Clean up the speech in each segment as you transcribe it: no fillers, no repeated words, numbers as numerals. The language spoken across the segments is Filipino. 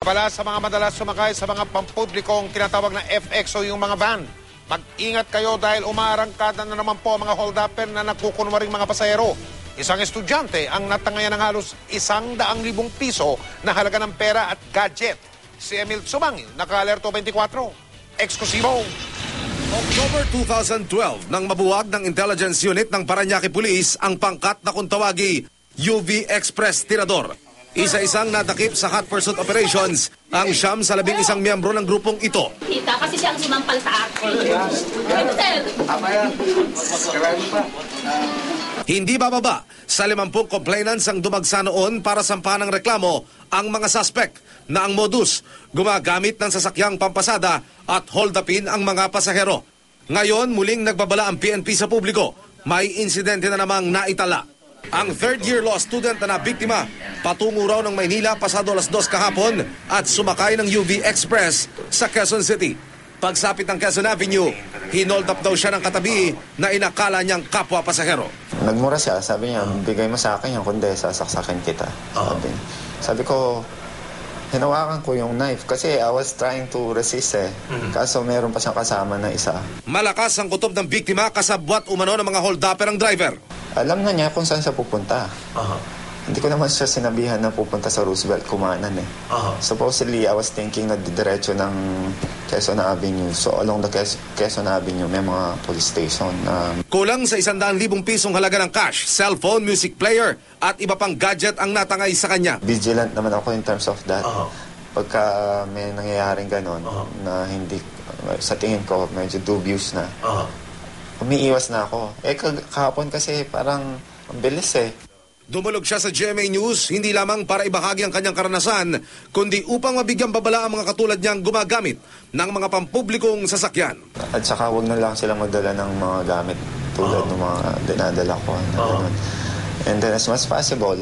Pala sa mga madalas sumakay sa mga pampublikong kinatawag na FX o yung mga van. Mag-ingat kayo dahil umaarangkada na naman po mga hold-upper na nagkukunwaring mga pasahero. Isang estudyante ang natangayan ng halos 100,000 piso na halaga ng pera at gadget. Si Emil Tsumangil, naka-alerto 24. Eksklusibo. October 2012 nang mabuwag ng Intelligence Unit ng Parañaque Police ang pangkat na kung tawagi UV Express Tirador. Isa-isang natakip sa hot pursuit operations ang siyam sa 11 miyembro ng grupong ito. Kita kasi siyang sumampal sa akin. Hindi bababa sa 50 complainants ang dumagsa noon para sampahan ng reklamo ang mga suspect na ang modus gumagamit ng sasakyang pampasada at hold-upin ang mga pasahero. Ngayon muling nagbabala ang PNP sa publiko. May insidente na namang naitala. Ang third-year law student na nabiktima patungo raw ng Maynila pasado alas 2 kahapon at sumakay ng UV Express sa Quezon City. Pagsapit ng Quezon Avenue, hinold up daw siya ng katabi na inakala niyang kapwa pasahero. Nagmura siya, sabi niya, bigay mo sa akin yan, kundi sasaksakin kita. Sabi ko, hinawakan ko yung knife kasi I was trying to resist Kaso meron pa siyang kasama na isa. Malakas ang kutob ng biktima kasabwat umano ng mga hold-upper ang driver. Alam na niya kung saan siya pupunta. Hindi ko naman siya sinabihan na pupunta sa Roosevelt, Kumanan Supposedly, I was thinking na diretso ng Quezon Avenue. So along the Quezon Avenue, may mga police station na... Kulang sa 100,000 pisong halaga ng cash, cellphone, music player, at iba pang gadget ang natangay sa kanya. Vigilant naman ako in terms of that. Pagka may nangyayaring ganon na hindi, sa tingin ko, medyo dubious na. Umiiwas na ako. Kahapon kasi parang ang bilis Dumulog siya sa GMA News, hindi lamang para ibahagi ang kanyang karanasan, kundi upang mabigyang babala ang mga katulad niyang gumagamit ng mga pampublikong sasakyan. At saka huwag na lang silang magdala ng mga gamit tulad ng mga dinadala ko. And then as much as possible,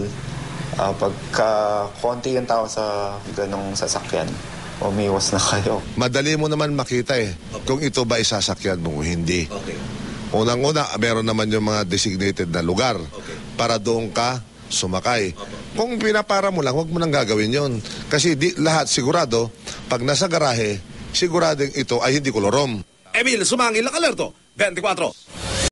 pagka konti yung tao sa ganong sasakyan, umiwas na kayo. Madali mo naman makita kung ito ba isasakyan mo o hindi. Unang-una, meron naman yung mga designated na lugar para doon ka sumakay. Kung pinapara mo lang, huwag mo nang gagawin yon. Kasi lahat sigurado, pag nasa garahe, siguradong ito ay hindi kolorom. Emil Tsumangil, naka-alerto 24.